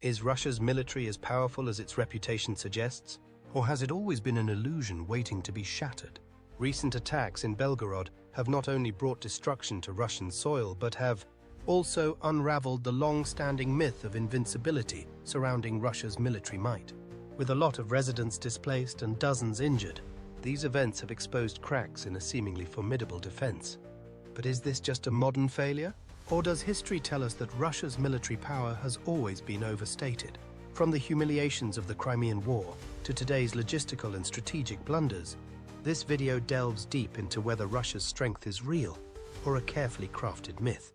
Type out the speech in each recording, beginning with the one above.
Is Russia's military as powerful as its reputation suggests? Or has it always been an illusion waiting to be shattered? Recent attacks in Belgorod have not only brought destruction to Russian soil, but have also unraveled the long-standing myth of invincibility surrounding Russia's military might. With a lot of residents displaced and dozens injured, these events have exposed cracks in a seemingly formidable defense. But is this just a modern failure? Or does history tell us that Russia's military power has always been overstated? From the humiliations of the Crimean War to today's logistical and strategic blunders, this video delves deep into whether Russia's strength is real or a carefully crafted myth.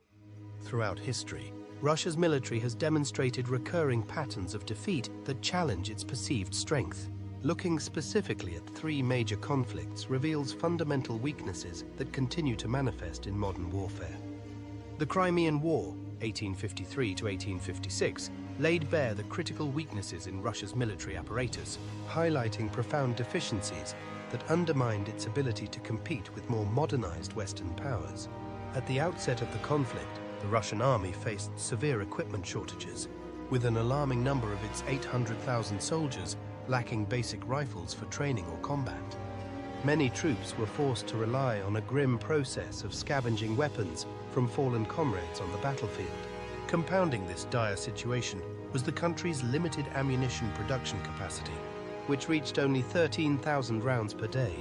Throughout history, Russia's military has demonstrated recurring patterns of defeat that challenge its perceived strength. Looking specifically at three major conflicts reveals fundamental weaknesses that continue to manifest in modern warfare. The Crimean War, 1853 to 1856, laid bare the critical weaknesses in Russia's military apparatus, highlighting profound deficiencies that undermined its ability to compete with more modernized Western powers. At the outset of the conflict, the Russian army faced severe equipment shortages, with an alarming number of its 800,000 soldiers lacking basic rifles for training or combat. Many troops were forced to rely on a grim process of scavenging weapons from fallen comrades on the battlefield. Compounding this dire situation was the country's limited ammunition production capacity, which reached only 13,000 rounds per day,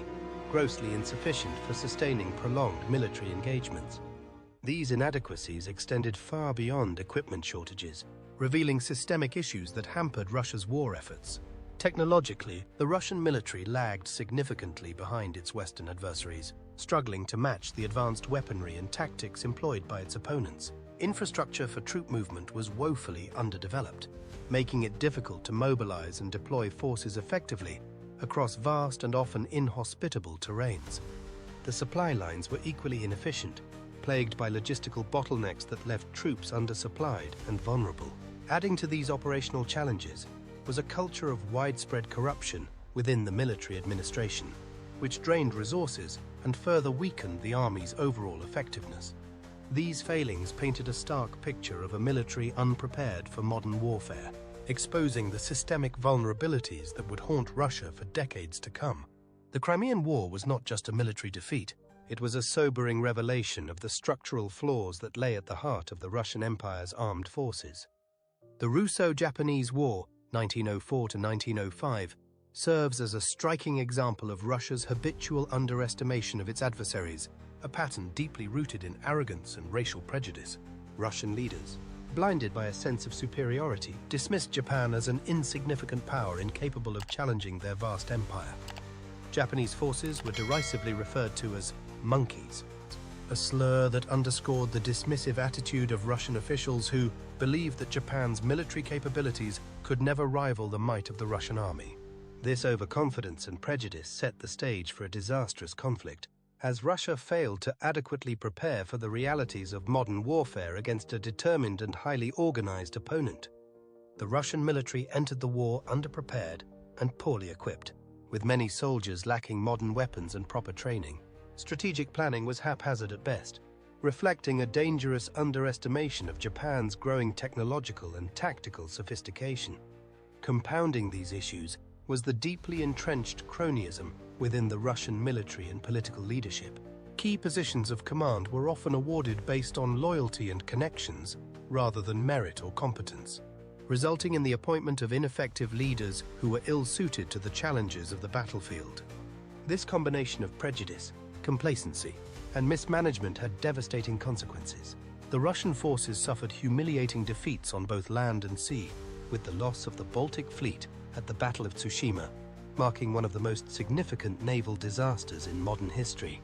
grossly insufficient for sustaining prolonged military engagements. These inadequacies extended far beyond equipment shortages, revealing systemic issues that hampered Russia's war efforts. Technologically, the Russian military lagged significantly behind its Western adversaries, struggling to match the advanced weaponry and tactics employed by its opponents. Infrastructure for troop movement was woefully underdeveloped, making it difficult to mobilize and deploy forces effectively across vast and often inhospitable terrains. The supply lines were equally inefficient, plagued by logistical bottlenecks that left troops undersupplied and vulnerable. Adding to these operational challenges was a culture of widespread corruption within the military administration, which drained resources and further weakened the army's overall effectiveness. These failings painted a stark picture of a military unprepared for modern warfare, exposing the systemic vulnerabilities that would haunt Russia for decades to come. The Crimean War was not just a military defeat, it was a sobering revelation of the structural flaws that lay at the heart of the Russian Empire's armed forces. The Russo-Japanese War, 1904 to 1905, serves as a striking example of Russia's habitual underestimation of its adversaries, a pattern deeply rooted in arrogance and racial prejudice. Russian leaders, blinded by a sense of superiority, dismissed Japan as an insignificant power incapable of challenging their vast empire. Japanese forces were derisively referred to as monkeys, a slur that underscored the dismissive attitude of Russian officials who believed that Japan's military capabilities could never rival the might of the Russian army. This overconfidence and prejudice set the stage for a disastrous conflict, as Russia failed to adequately prepare for the realities of modern warfare against a determined and highly organized opponent. The Russian military entered the war underprepared and poorly equipped, with many soldiers lacking modern weapons and proper training. Strategic planning was haphazard at best, reflecting a dangerous underestimation of Japan's growing technological and tactical sophistication. Compounding these issues was the deeply entrenched cronyism within the Russian military and political leadership. Key positions of command were often awarded based on loyalty and connections rather than merit or competence, resulting in the appointment of ineffective leaders who were ill-suited to the challenges of the battlefield. This combination of prejudice, complacency, and mismanagement had devastating consequences. The Russian forces suffered humiliating defeats on both land and sea, with the loss of the Baltic Fleet at the Battle of Tsushima, marking one of the most significant naval disasters in modern history.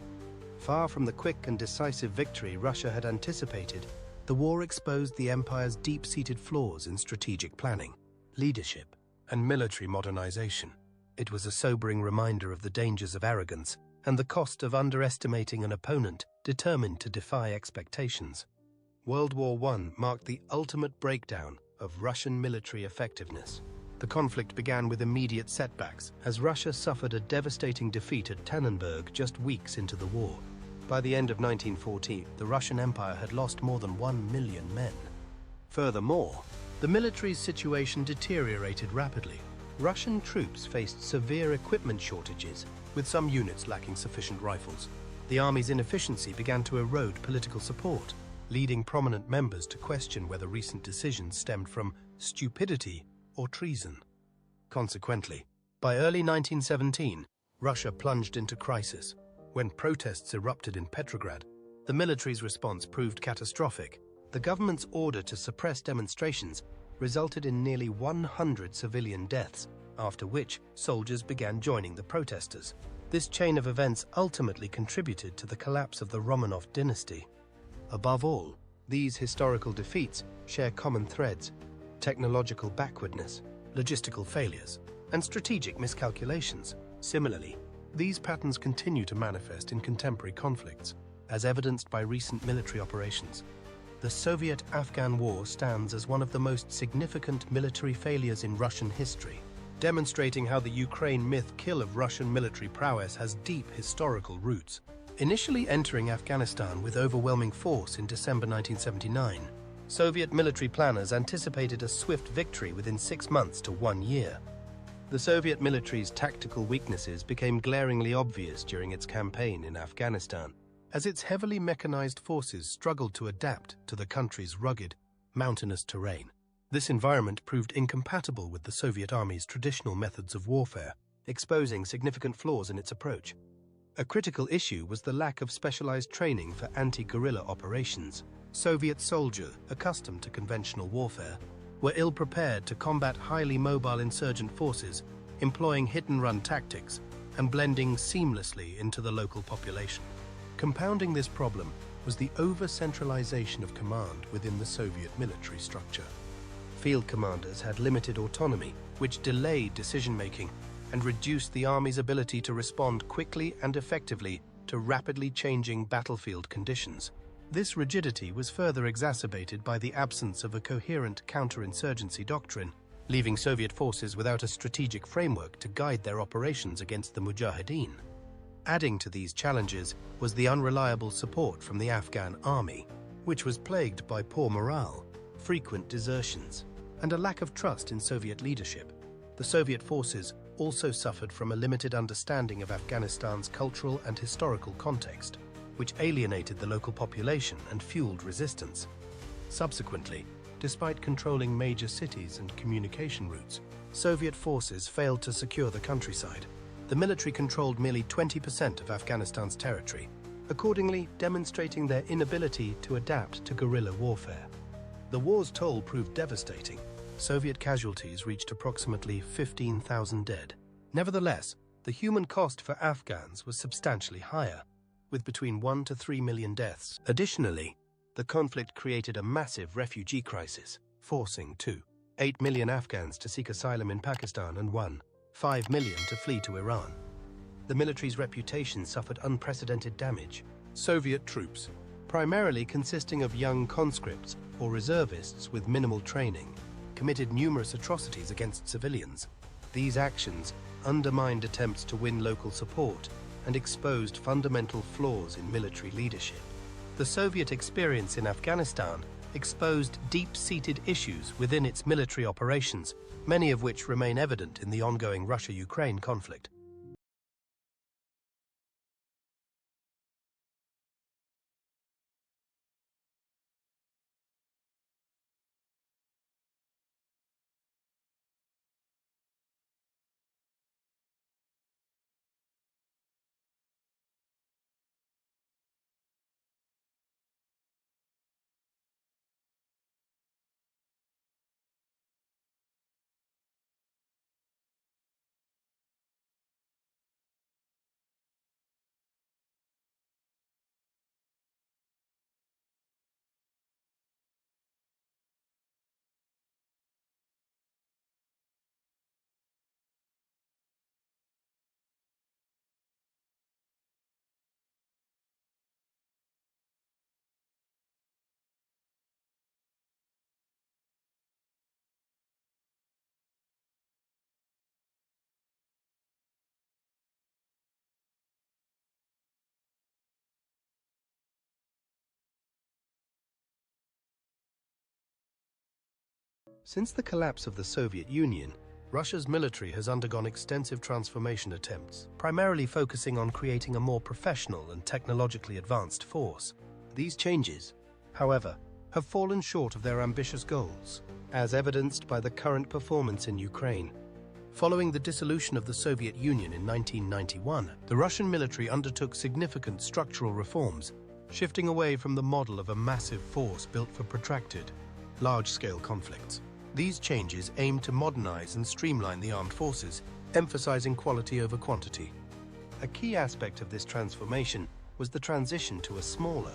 Far from the quick and decisive victory Russia had anticipated, the war exposed the empire's deep-seated flaws in strategic planning, leadership, and military modernization. It was a sobering reminder of the dangers of arrogance and the cost of underestimating an opponent determined to defy expectations. World War I marked the ultimate breakdown of Russian military effectiveness. The conflict began with immediate setbacks, as Russia suffered a devastating defeat at Tannenberg just weeks into the war. By the end of 1914, the Russian Empire had lost more than 1 million men. Furthermore, the The military's situation deteriorated rapidly. Russian troops faced severe equipment shortages, with some units lacking sufficient rifles. The army's inefficiency began to erode political support, leading prominent members to question whether recent decisions stemmed from stupidity or treason. Consequently, by early 1917, Russia plunged into crisis. When protests erupted in Petrograd, the military's response proved catastrophic. The government's order to suppress demonstrations resulted in nearly 100 civilian deaths, after which soldiers began joining the protesters. This chain of events ultimately contributed to the collapse of the Romanov dynasty. Above all, these historical defeats share common threads: technological backwardness, logistical failures, and strategic miscalculations. Similarly, these patterns continue to manifest in contemporary conflicts, as evidenced by recent military operations. The Soviet-Afghan War stands as one of the most significant military failures in Russian history, demonstrating how the Ukraine myth-kill of Russian military prowess has deep historical roots. Initially entering Afghanistan with overwhelming force in December 1979, Soviet military planners anticipated a swift victory within 6 months to 1 year. The Soviet military's tactical weaknesses became glaringly obvious during its campaign in Afghanistan, as its heavily mechanized forces struggled to adapt to the country's rugged, mountainous terrain. This environment proved incompatible with the Soviet Army's traditional methods of warfare, exposing significant flaws in its approach. A critical issue was the lack of specialized training for anti-guerrilla operations. Soviet soldiers, accustomed to conventional warfare, were ill-prepared to combat highly mobile insurgent forces, employing hit-and-run tactics and blending seamlessly into the local population. Compounding this problem was the over-centralization of command within the Soviet military structure. Field commanders had limited autonomy, which delayed decision-making and reduced the army's ability to respond quickly and effectively to rapidly changing battlefield conditions. This rigidity was further exacerbated by the absence of a coherent counterinsurgency doctrine, leaving Soviet forces without a strategic framework to guide their operations against the Mujahideen. Adding to these challenges was the unreliable support from the Afghan army, which was plagued by poor morale, frequent desertions, and a lack of trust in Soviet leadership. The Soviet forces also suffered from a limited understanding of Afghanistan's cultural and historical context, which alienated the local population and fueled resistance. Subsequently, despite controlling major cities and communication routes, Soviet forces failed to secure the countryside. The military controlled merely 20% of Afghanistan's territory, accordingly demonstrating their inability to adapt to guerrilla warfare. The war's toll proved devastating. Soviet casualties reached approximately 15,000 dead. Nevertheless, the human cost for Afghans was substantially higher, with between 1 to 3 million deaths. Additionally, the conflict created a massive refugee crisis, forcing 2.8 million Afghans to seek asylum in Pakistan and 1.5 million to flee to Iran. The military's reputation suffered unprecedented damage. Soviet troops, primarily consisting of young conscripts or reservists with minimal training, committed numerous atrocities against civilians. These actions undermined attempts to win local support and exposed fundamental flaws in military leadership. The Soviet experience in Afghanistan exposed deep-seated issues within its military operations, many of which remain evident in the ongoing Russia-Ukraine conflict. Since the collapse of the Soviet Union, Russia's military has undergone extensive transformation attempts, primarily focusing on creating a more professional and technologically advanced force. These changes, however, have fallen short of their ambitious goals, as evidenced by the current performance in Ukraine. Following the dissolution of the Soviet Union in 1991, the Russian military undertook significant structural reforms, shifting away from the model of a massive force built for protracted, large-scale conflicts. These changes aim to modernize and streamline the armed forces, emphasizing quality over quantity. A key aspect of this transformation was the transition to a smaller,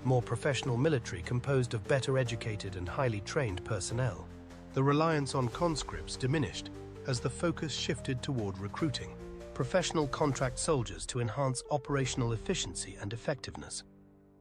more professional military composed of better educated and highly trained personnel. The reliance on conscripts diminished as the focus shifted toward recruiting professional contract soldiers to enhance operational efficiency and effectiveness.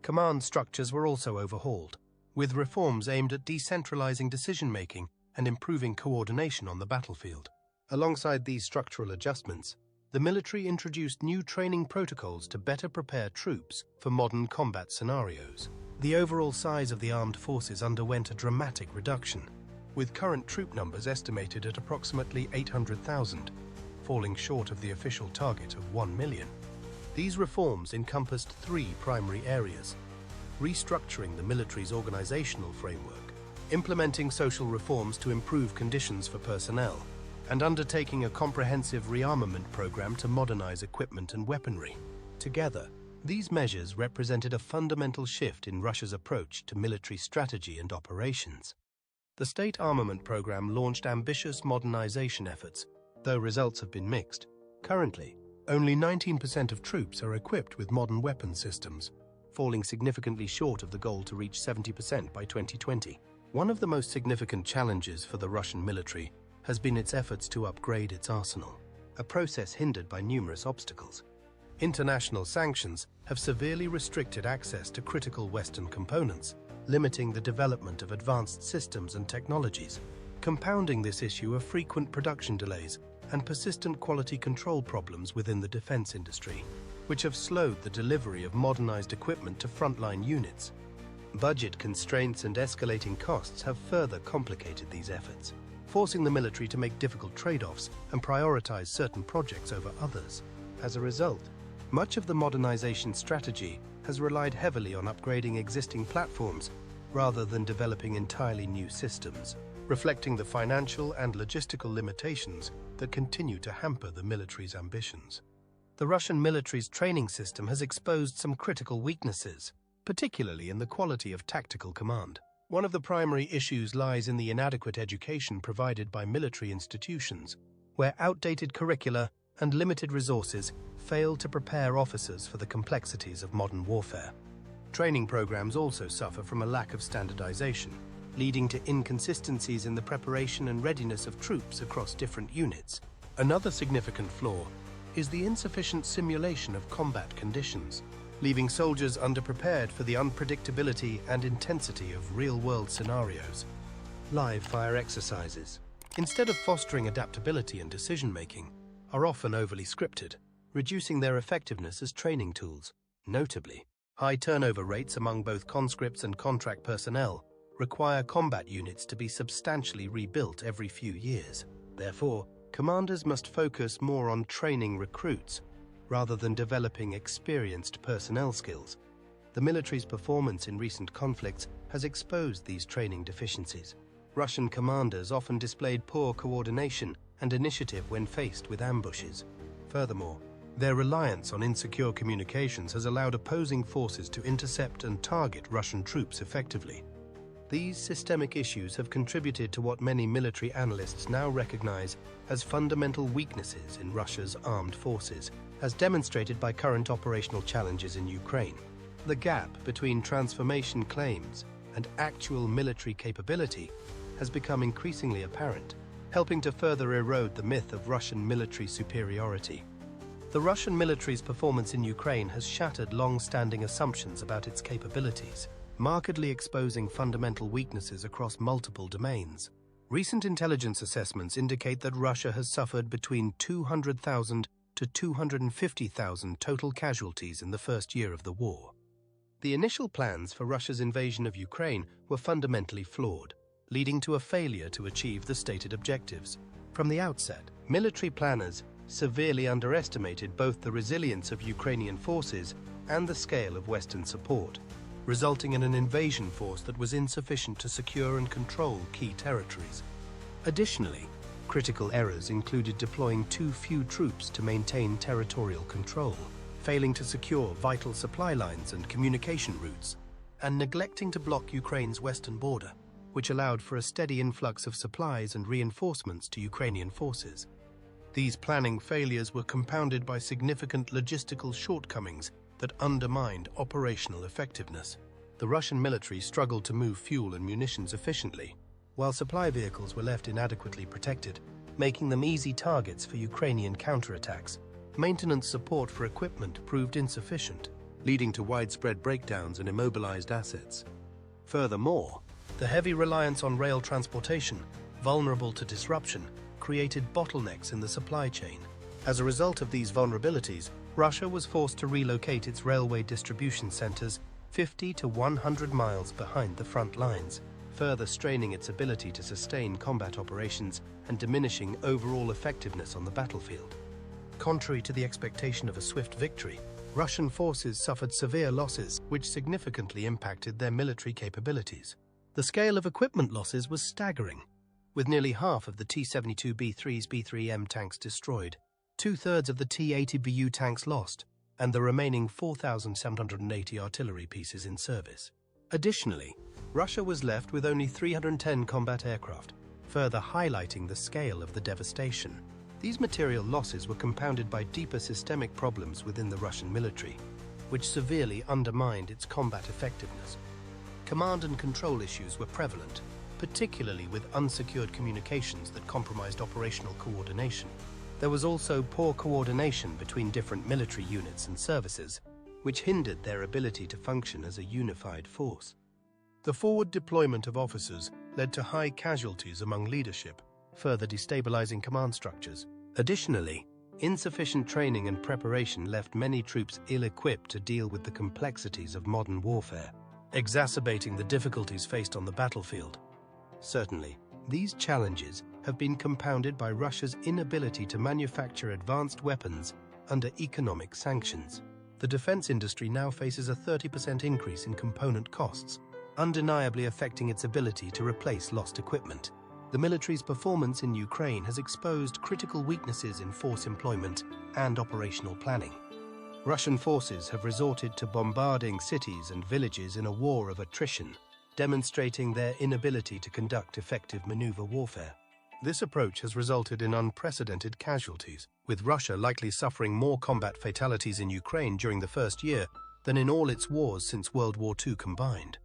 Command structures were also overhauled, with reforms aimed at decentralizing decision-making and improving coordination on the battlefield. Alongside these structural adjustments, the military introduced new training protocols to better prepare troops for modern combat scenarios. The overall size of the armed forces underwent a dramatic reduction, with current troop numbers estimated at approximately 800,000, falling short of the official target of 1 million. These reforms encompassed three primary areas: restructuring the military's organizational framework, implementing social reforms to improve conditions for personnel, and undertaking a comprehensive rearmament program to modernize equipment and weaponry. Together, these measures represented a fundamental shift in Russia's approach to military strategy and operations. The state armament program launched ambitious modernization efforts, though results have been mixed. Currently, only 19% of troops are equipped with modern weapon systems, falling significantly short of the goal to reach 70% by 2020. One of the most significant challenges for the Russian military has been its efforts to upgrade its arsenal, a process hindered by numerous obstacles. International sanctions have severely restricted access to critical Western components, limiting the development of advanced systems and technologies. Compounding this issue are frequent production delays and persistent quality control problems within the defense industry, which have slowed the delivery of modernized equipment to frontline units. Budget constraints and escalating costs have further complicated these efforts, forcing the military to make difficult trade-offs and prioritize certain projects over others. As a result, much of the modernization strategy has relied heavily on upgrading existing platforms rather than developing entirely new systems, reflecting the financial and logistical limitations that continue to hamper the military's ambitions. The Russian military's training system has exposed some critical weaknesses, particularly in the quality of tactical command. One of the primary issues lies in the inadequate education provided by military institutions, where outdated curricula and limited resources fail to prepare officers for the complexities of modern warfare. Training programs also suffer from a lack of standardization, leading to inconsistencies in the preparation and readiness of troops across different units. Another significant flaw is the insufficient simulation of combat conditions, leaving soldiers underprepared for the unpredictability and intensity of real-world scenarios. Live fire exercises, instead of fostering adaptability and decision-making, are often overly scripted, reducing their effectiveness as training tools. Notably, high turnover rates among both conscripts and contract personnel require combat units to be substantially rebuilt every few years. Therefore, commanders must focus more on training recruits rather than developing experienced personnel skills. The military's performance in recent conflicts has exposed these training deficiencies. Russian commanders often displayed poor coordination and initiative when faced with ambushes. Furthermore, their reliance on insecure communications has allowed opposing forces to intercept and target Russian troops effectively. These systemic issues have contributed to what many military analysts now recognize as fundamental weaknesses in Russia's armed forces, as demonstrated by current operational challenges in Ukraine. The gap between transformation claims and actual military capability has become increasingly apparent, helping to further erode the myth of Russian military superiority. The Russian military's performance in Ukraine has shattered long-standing assumptions about its capabilities, markedly exposing fundamental weaknesses across multiple domains. Recent intelligence assessments indicate that Russia has suffered between 200,000 to 250,000 total casualties in the first year of the war. The initial plans for Russia's invasion of Ukraine were fundamentally flawed. leading to a failure to achieve the stated objectives. From the outset, military planners severely underestimated both the resilience of Ukrainian forces and the scale of Western support, resulting in an invasion force that was insufficient to secure and control key territories. Additionally, critical errors included deploying too few troops to maintain territorial control, failing to secure vital supply lines and communication routes, and neglecting to block Ukraine's western border, which allowed for a steady influx of supplies and reinforcements to Ukrainian forces. These planning failures were compounded by significant logistical shortcomings that undermined operational effectiveness. The Russian military struggled to move fuel and munitions efficiently, while supply vehicles were left inadequately protected, making them easy targets for Ukrainian counterattacks. Maintenance support for equipment proved insufficient, leading to widespread breakdowns and immobilized assets. Furthermore, the heavy reliance on rail transportation, vulnerable to disruption, created bottlenecks in the supply chain. As a result of these vulnerabilities, Russia was forced to relocate its railway distribution centers 50 to 100 miles behind the front lines, further straining its ability to sustain combat operations and diminishing overall effectiveness on the battlefield. Contrary to the expectation of a swift victory, Russian forces suffered severe losses, which significantly impacted their military capabilities. The scale of equipment losses was staggering, with nearly half of the T-72B3's B3M tanks destroyed, two-thirds of the T-80BU tanks lost, and the remaining 4,780 artillery pieces in service. Additionally, Russia was left with only 310 combat aircraft, further highlighting the scale of the devastation. These material losses were compounded by deeper systemic problems within the Russian military, which severely undermined its combat effectiveness. Command and control issues were prevalent, particularly with unsecured communications that compromised operational coordination. There was also poor coordination between different military units and services, which hindered their ability to function as a unified force. The forward deployment of officers led to high casualties among leadership, further destabilizing command structures. Additionally, insufficient training and preparation left many troops ill-equipped to deal with the complexities of modern warfare, exacerbating the difficulties faced on the battlefield. Certainly, these challenges have been compounded by Russia's inability to manufacture advanced weapons under economic sanctions. The defense industry now faces a 30% increase in component costs, undeniably affecting its ability to replace lost equipment. The military's performance in Ukraine has exposed critical weaknesses in force employment and operational planning. Russian forces have resorted to bombarding cities and villages in a war of attrition, demonstrating their inability to conduct effective maneuver warfare. This approach has resulted in unprecedented casualties, with Russia likely suffering more combat fatalities in Ukraine during the first year than in all its wars since World War II combined.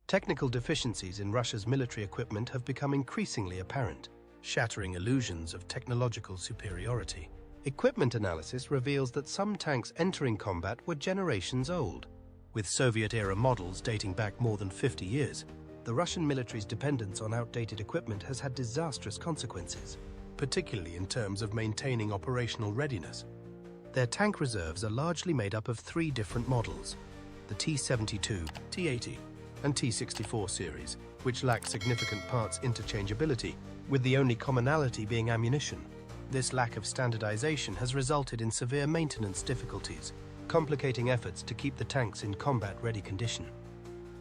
Technical deficiencies in Russia's military equipment have become increasingly apparent, shattering illusions of technological superiority. Equipment analysis reveals that some tanks entering combat were generations old, with Soviet-era models dating back more than 50 years. The Russian military's dependence on outdated equipment has had disastrous consequences, particularly in terms of maintaining operational readiness. Their tank reserves are largely made up of three different models: the T-72, T-80, and T-64 series, which lack significant parts interchangeability, with the only commonality being ammunition. This lack of standardization has resulted in severe maintenance difficulties, complicating efforts to keep the tanks in combat-ready condition.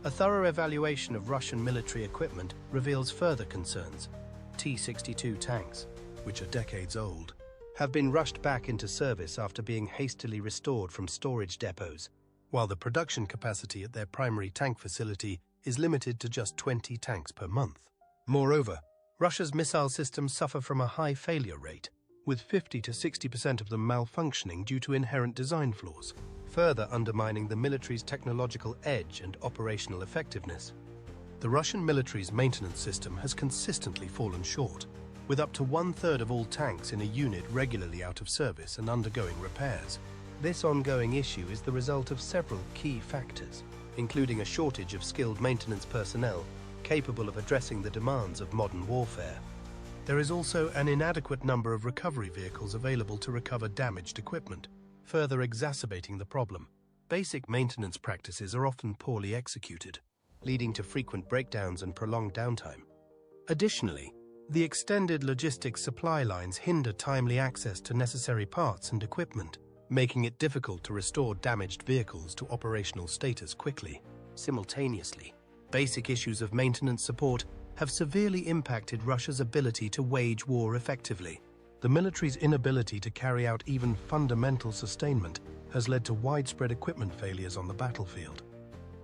A thorough evaluation of Russian military equipment reveals further concerns. T-62 tanks, which are decades old, have been rushed back into service after being hastily restored from storage depots, while the production capacity at their primary tank facility is limited to just 20 tanks per month. Moreover, Russia's missile systems suffer from a high failure rate, with 50 to 60% of them malfunctioning due to inherent design flaws, further undermining the military's technological edge and operational effectiveness. The Russian military's maintenance system has consistently fallen short, with up to one-third of all tanks in a unit regularly out of service and undergoing repairs. This ongoing issue is the result of several key factors, including a shortage of skilled maintenance personnel capable of addressing the demands of modern warfare. There is also an inadequate number of recovery vehicles available to recover damaged equipment, further exacerbating the problem. Basic maintenance practices are often poorly executed, leading to frequent breakdowns and prolonged downtime. Additionally, the extended logistics supply lines hinder timely access to necessary parts and equipment, making it difficult to restore damaged vehicles to operational status quickly. Simultaneously, basic issues of maintenance support have severely impacted Russia's ability to wage war effectively. The military's inability to carry out even fundamental sustainment has led to widespread equipment failures on the battlefield.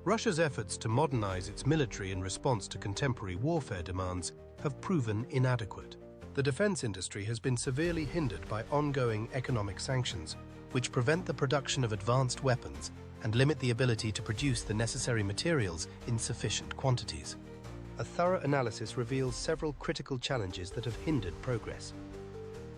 Russia's efforts to modernize its military in response to contemporary warfare demands have proven inadequate. The defense industry has been severely hindered by ongoing economic sanctions, which prevent the production of advanced weapons and limit the ability to produce the necessary materials in sufficient quantities. A thorough analysis reveals several critical challenges that have hindered progress.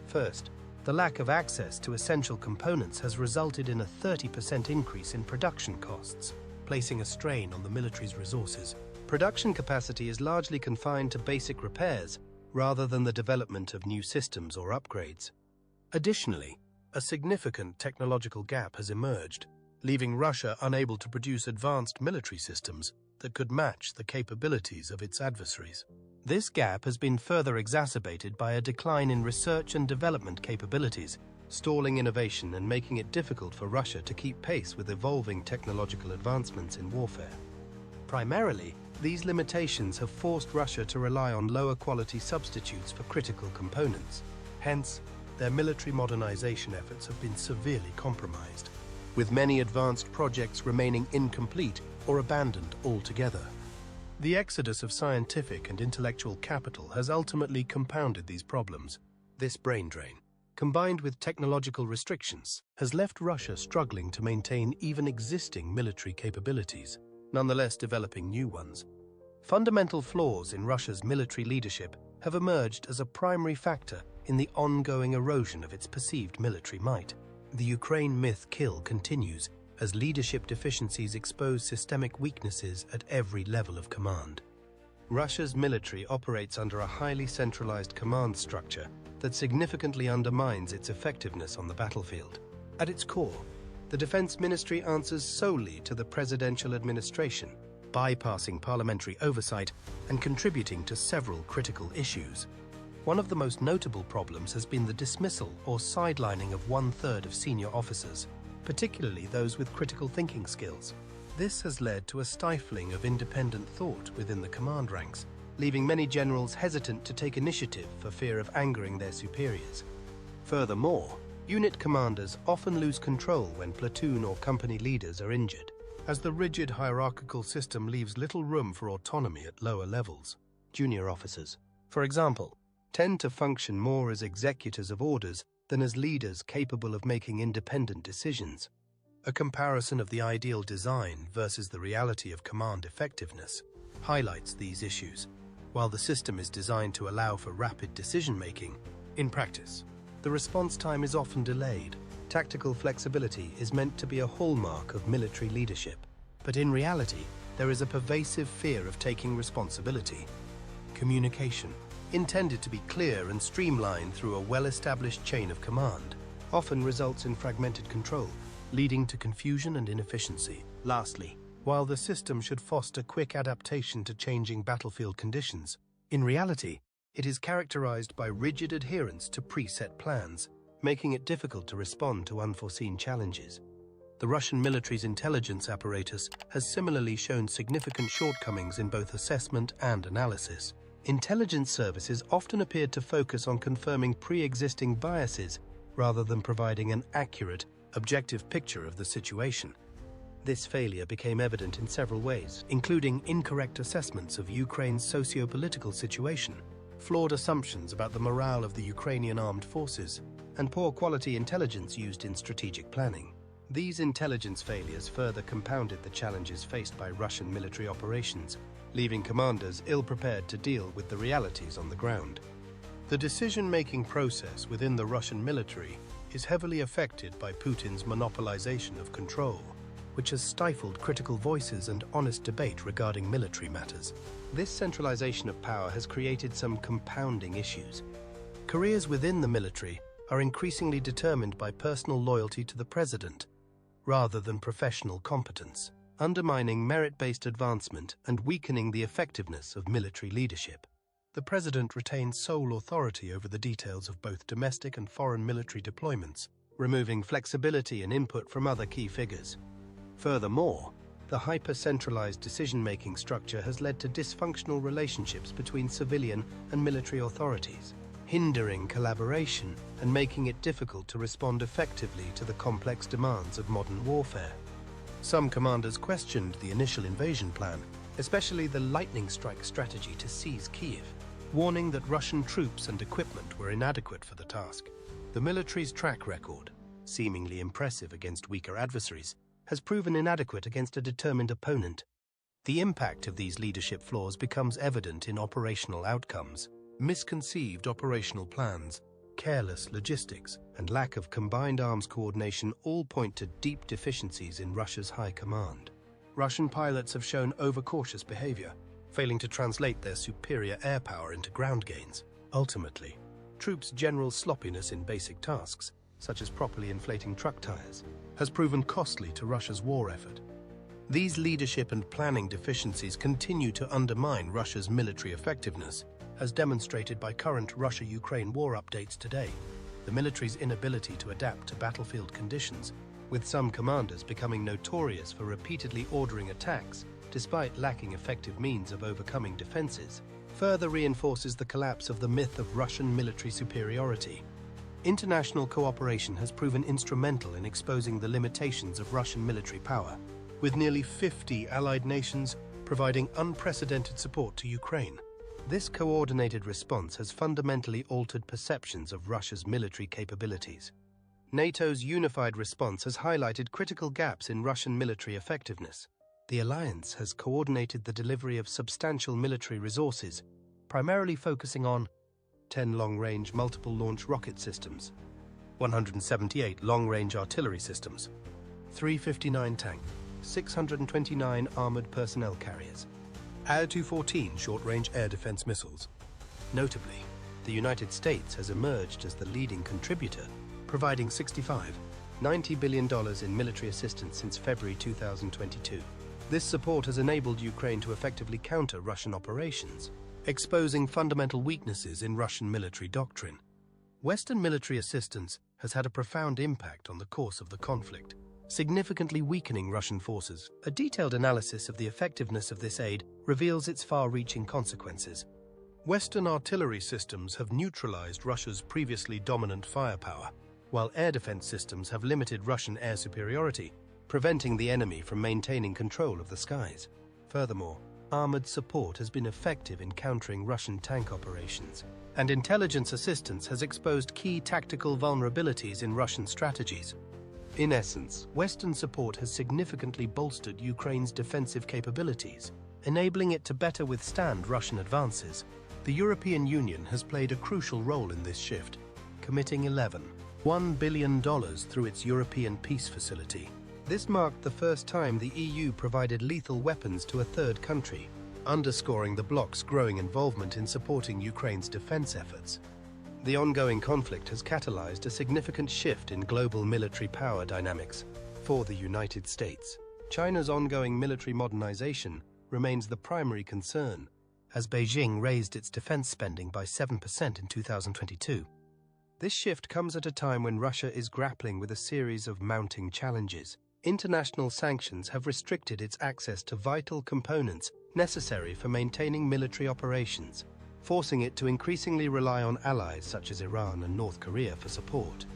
First, the lack of access to essential components has resulted in a 30% increase in production costs, placing a strain on the military's resources. Production capacity is largely confined to basic repairs rather than the development of new systems or upgrades. Additionally, a significant technological gap has emerged, leaving Russia unable to produce advanced military systems that could match the capabilities of its adversaries. This gap has been further exacerbated by a decline in research and development capabilities, stalling innovation and making it difficult for Russia to keep pace with evolving technological advancements in warfare. Primarily, these limitations have forced Russia to rely on lower-quality substitutes for critical components. Hence, their military modernization efforts have been severely compromised, with many advanced projects remaining incomplete or abandoned altogether. The exodus of scientific and intellectual capital has ultimately compounded these problems. This brain drain, combined with technological restrictions, has left Russia struggling to maintain even existing military capabilities, nonetheless developing new ones. Fundamental flaws in Russia's military leadership have emerged as a primary factor in the ongoing erosion of its perceived military might. The Ukraine myth kill continues as leadership deficiencies expose systemic weaknesses at every level of command. Russia's military operates under a highly centralized command structure that significantly undermines its effectiveness on the battlefield. At its core, the Defense Ministry answers solely to the presidential administration, bypassing parliamentary oversight and contributing to several critical issues. One of the most notable problems has been the dismissal or sidelining of one-third of senior officers, particularly those with critical thinking skills. This has led to a stifling of independent thought within the command ranks, leaving many generals hesitant to take initiative for fear of angering their superiors. Furthermore, unit commanders often lose control when platoon or company leaders are injured, as the rigid hierarchical system leaves little room for autonomy at lower levels. Junior officers, for example, tend to function more as executors of orders than as leaders capable of making independent decisions. A comparison of the ideal design versus the reality of command effectiveness highlights these issues. While the system is designed to allow for rapid decision-making, in practice, the response time is often delayed. Tactical flexibility is meant to be a hallmark of military leadership, but in reality, there is a pervasive fear of taking responsibility. Communication, intended to be clear and streamlined through a well-established chain of command, often results in fragmented control, leading to confusion and inefficiency. Lastly, while the system should foster quick adaptation to changing battlefield conditions, in reality, it is characterized by rigid adherence to preset plans, making it difficult to respond to unforeseen challenges. The Russian military's intelligence apparatus has similarly shown significant shortcomings in both assessment and analysis. Intelligence services often appeared to focus on confirming pre-existing biases rather than providing an accurate, objective picture of the situation. This failure became evident in several ways, including incorrect assessments of Ukraine's socio-political situation, flawed assumptions about the morale of the Ukrainian armed forces, and poor quality intelligence used in strategic planning. These intelligence failures further compounded the challenges faced by Russian military operations, leaving commanders ill-prepared to deal with the realities on the ground. The decision-making process within the Russian military is heavily affected by Putin's monopolization of control, which has stifled critical voices and honest debate regarding military matters. This centralization of power has created some compounding issues. Careers within the military are increasingly determined by personal loyalty to the president, rather than professional competence, undermining merit-based advancement and weakening the effectiveness of military leadership. the President retains sole authority over the details of both domestic and foreign military deployments, removing flexibility and input from other key figures. Furthermore, the hyper-centralized decision-making structure has led to dysfunctional relationships between civilian and military authorities, hindering collaboration and making it difficult to respond effectively to the complex demands of modern warfare. Some commanders questioned the initial invasion plan, especially the lightning strike strategy to seize Kyiv, warning that Russian troops and equipment were inadequate for the task. The military's track record, seemingly impressive against weaker adversaries, has proven inadequate against a determined opponent. The impact of these leadership flaws becomes evident in operational outcomes. Misconceived operational plans, careless logistics, and lack of combined arms coordination all point to deep deficiencies in Russia's high command. Russian pilots have shown overcautious behavior, failing to translate their superior air power into ground gains. Ultimately, troops' general sloppiness in basic tasks, such as properly inflating truck tires, has proven costly to Russia's war effort. These leadership and planning deficiencies continue to undermine Russia's military effectiveness, as demonstrated by current Russia-Ukraine war updates today. The military's inability to adapt to battlefield conditions, with some commanders becoming notorious for repeatedly ordering attacks despite lacking effective means of overcoming defenses, further reinforces the collapse of the myth of Russian military superiority. International cooperation has proven instrumental in exposing the limitations of Russian military power, with nearly 50 allied nations providing unprecedented support to Ukraine. This coordinated response has fundamentally altered perceptions of Russia's military capabilities. NATO's unified response has highlighted critical gaps in Russian military effectiveness. The alliance has coordinated the delivery of substantial military resources, primarily focusing on 10 long-range multiple-launch rocket systems, 178 long-range artillery systems, 359 tank, 629 armored personnel carriers, Air-214 short-range air defense missiles. Notably, the United States has emerged as the leading contributor, providing $90 billion in military assistance since February 2022. This support has enabled Ukraine to effectively counter Russian operations, exposing fundamental weaknesses in Russian military doctrine. Western military assistance has had a profound impact on the course of the conflict, significantly weakening Russian forces. A detailed analysis of the effectiveness of this aid reveals its far-reaching consequences. Western artillery systems have neutralized Russia's previously dominant firepower, while air defense systems have limited Russian air superiority, preventing the enemy from maintaining control of the skies. Furthermore, armored support has been effective in countering Russian tank operations, and intelligence assistance has exposed key tactical vulnerabilities in Russian strategies. In essence, Western support has significantly bolstered Ukraine's defensive capabilities, enabling it to better withstand Russian advances. The European Union has played a crucial role in this shift, committing $1 billion through its European Peace Facility. This marked the first time the EU provided lethal weapons to a third country, underscoring the bloc's growing involvement in supporting Ukraine's defense efforts. The ongoing conflict has catalyzed a significant shift in global military power dynamics. For the United States, China's ongoing military modernization remains the primary concern, as Beijing raised its defense spending by 7% in 2022. This shift comes at a time when Russia is grappling with a series of mounting challenges. International sanctions have restricted its access to vital components necessary for maintaining military operations, forcing it to increasingly rely on allies such as Iran and North Korea for support.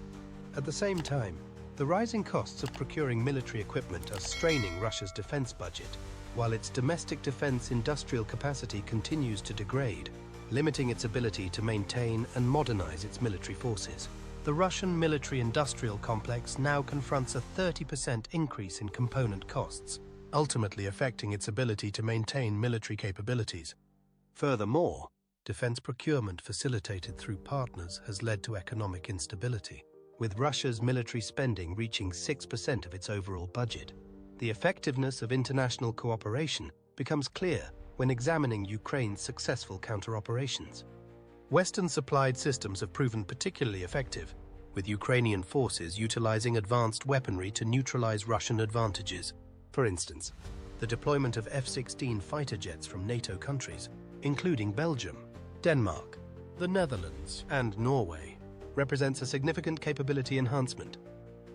At the same time, the rising costs of procuring military equipment are straining Russia's defense budget, while its domestic defense industrial capacity continues to degrade, limiting its ability to maintain and modernize its military forces. The Russian military-industrial complex now confronts a 30% increase in component costs, ultimately affecting its ability to maintain military capabilities. Furthermore, defense procurement facilitated through partners has led to economic instability, with Russia's military spending reaching 6% of its overall budget. The effectiveness of international cooperation becomes clear when examining Ukraine's successful counter-operations. Western-supplied systems have proven particularly effective, with Ukrainian forces utilizing advanced weaponry to neutralize Russian advantages. For instance, the deployment of F-16 fighter jets from NATO countries, including Belgium, Denmark, the Netherlands, and Norway represents a significant capability enhancement.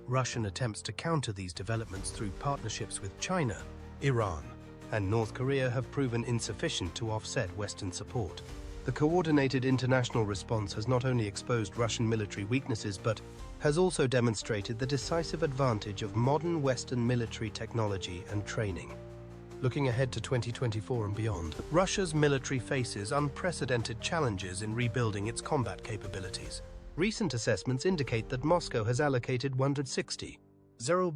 Russian attempts to counter these developments through partnerships with China, Iran, and North Korea have proven insufficient to offset Western support. The coordinated international response has not only exposed Russian military weaknesses but has also demonstrated the decisive advantage of modern Western military technology and training. Looking ahead to 2024 and beyond, Russia's military faces unprecedented challenges in rebuilding its combat capabilities. Recent assessments indicate that Moscow has allocated $160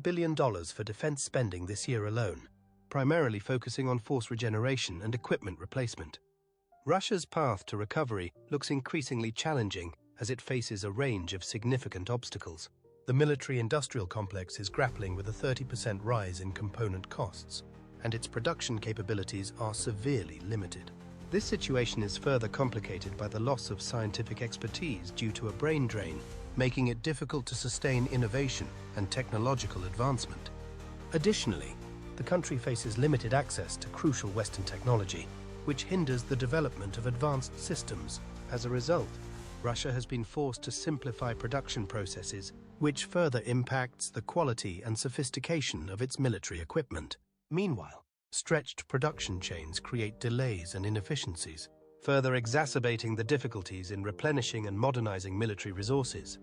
billion for defense spending this year alone, primarily focusing on force regeneration and equipment replacement. Russia's path to recovery looks increasingly challenging as it faces a range of significant obstacles. The military-industrial complex is grappling with a 30% rise in component costs, and its production capabilities are severely limited. This situation is further complicated by the loss of scientific expertise due to a brain drain, making it difficult to sustain innovation and technological advancement. Additionally, the country faces limited access to crucial Western technology, which hinders the development of advanced systems. As a result, Russia has been forced to simplify production processes, which further impacts the quality and sophistication of its military equipment. Meanwhile, stretched production chains create delays and inefficiencies, further exacerbating the difficulties in replenishing and modernizing military resources.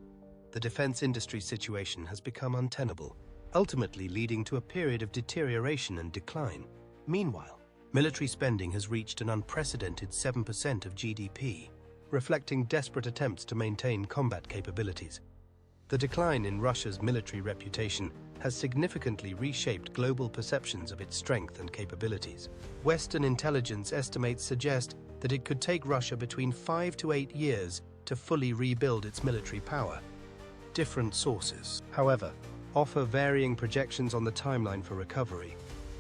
The defense industry's situation has become untenable, ultimately leading to a period of deterioration and decline. Meanwhile, military spending has reached an unprecedented 7% of GDP, reflecting desperate attempts to maintain combat capabilities. The decline in Russia's military reputation has significantly reshaped global perceptions of its strength and capabilities. Western intelligence estimates suggest that it could take Russia between 5 to 8 years to fully rebuild its military power. Different sources, however, offer varying projections on the timeline for recovery.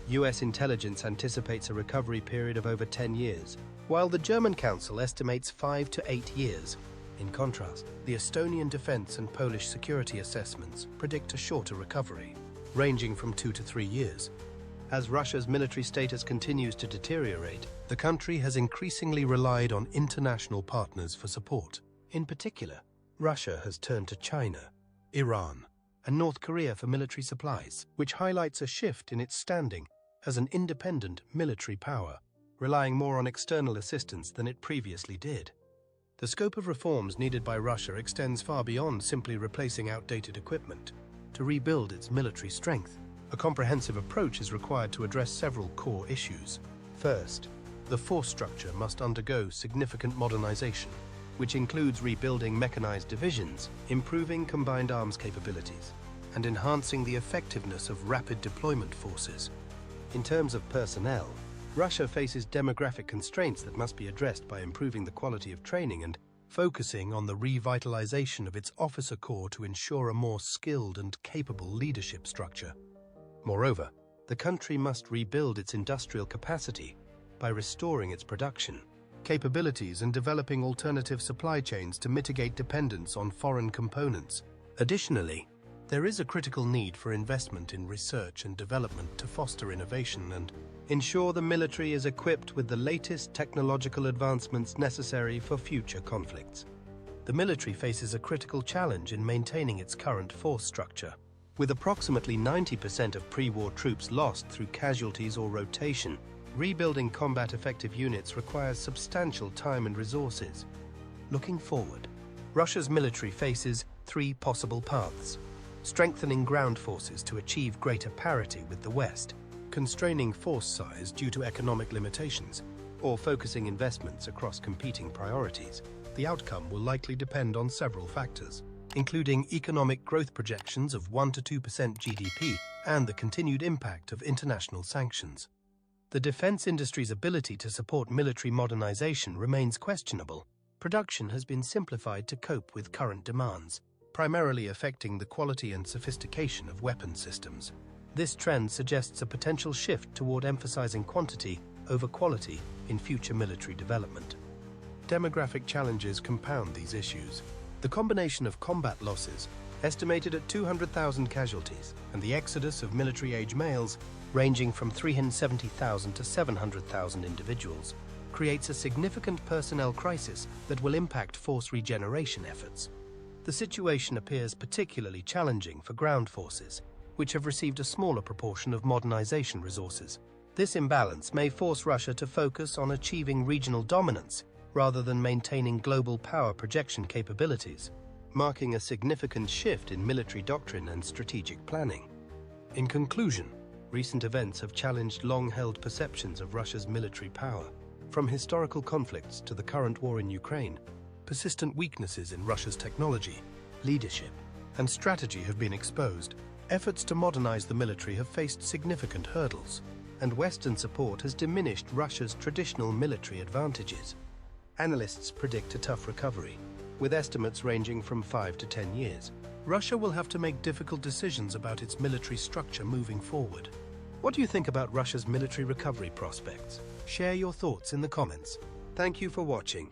US intelligence anticipates a recovery period of over 10 years, while the German Council estimates 5 to 8 years. In contrast, the Estonian defense and Polish security assessments predict a shorter recovery, ranging from 2 to 3 years. As Russia's military status continues to deteriorate, the country has increasingly relied on international partners for support. In particular, Russia has turned to China, Iran, and North Korea for military supplies, which highlights a shift in its standing as an independent military power, relying more on external assistance than it previously did. The scope of reforms needed by Russia extends far beyond simply replacing outdated equipment. To rebuild its military strength, a comprehensive approach is required to address several core issues. First, the force structure must undergo significant modernization, which includes rebuilding mechanized divisions, improving combined arms capabilities, and enhancing the effectiveness of rapid deployment forces. In terms of personnel, Russia faces demographic constraints that must be addressed by improving the quality of training and focusing on the revitalization of its officer corps to ensure a more skilled and capable leadership structure. Moreover, the country must rebuild its industrial capacity by restoring its production capabilities and developing alternative supply chains to mitigate dependence on foreign components. Additionally, there is a critical need for investment in research and development to foster innovation and ensure the military is equipped with the latest technological advancements necessary for future conflicts. The military faces a critical challenge in maintaining its current force structure. With approximately 90% of pre-war troops lost through casualties or rotation, rebuilding combat-effective units requires substantial time and resources. Looking forward, Russia's military faces 3 possible paths: strengthening ground forces to achieve greater parity with the West, constraining force size due to economic limitations, or focusing investments across competing priorities. The outcome will likely depend on several factors, including economic growth projections of 1 to 2% GDP and the continued impact of international sanctions. The defense industry's ability to support military modernization remains questionable. Production has been simplified to cope with current demands, primarily affecting the quality and sophistication of weapon systems. This trend suggests a potential shift toward emphasizing quantity over quality in future military development. Demographic challenges compound these issues. The combination of combat losses, estimated at 200,000 casualties, and the exodus of military-age males, ranging from 370,000 to 700,000 individuals, creates a significant personnel crisis that will impact force regeneration efforts. The situation appears particularly challenging for ground forces, which have received a smaller proportion of modernization resources. This imbalance may force Russia to focus on achieving regional dominance rather than maintaining global power projection capabilities, marking a significant shift in military doctrine and strategic planning. In conclusion, recent events have challenged long-held perceptions of Russia's military power. From historical conflicts to the current war in Ukraine, persistent weaknesses in Russia's technology, leadership, and strategy have been exposed. Efforts to modernize the military have faced significant hurdles, and Western support has diminished Russia's traditional military advantages. Analysts predict a tough recovery, with estimates ranging from 5 to 10 years. Russia will have to make difficult decisions about its military structure moving forward. What do you think about Russia's military recovery prospects? Share your thoughts in the comments. Thank you for watching.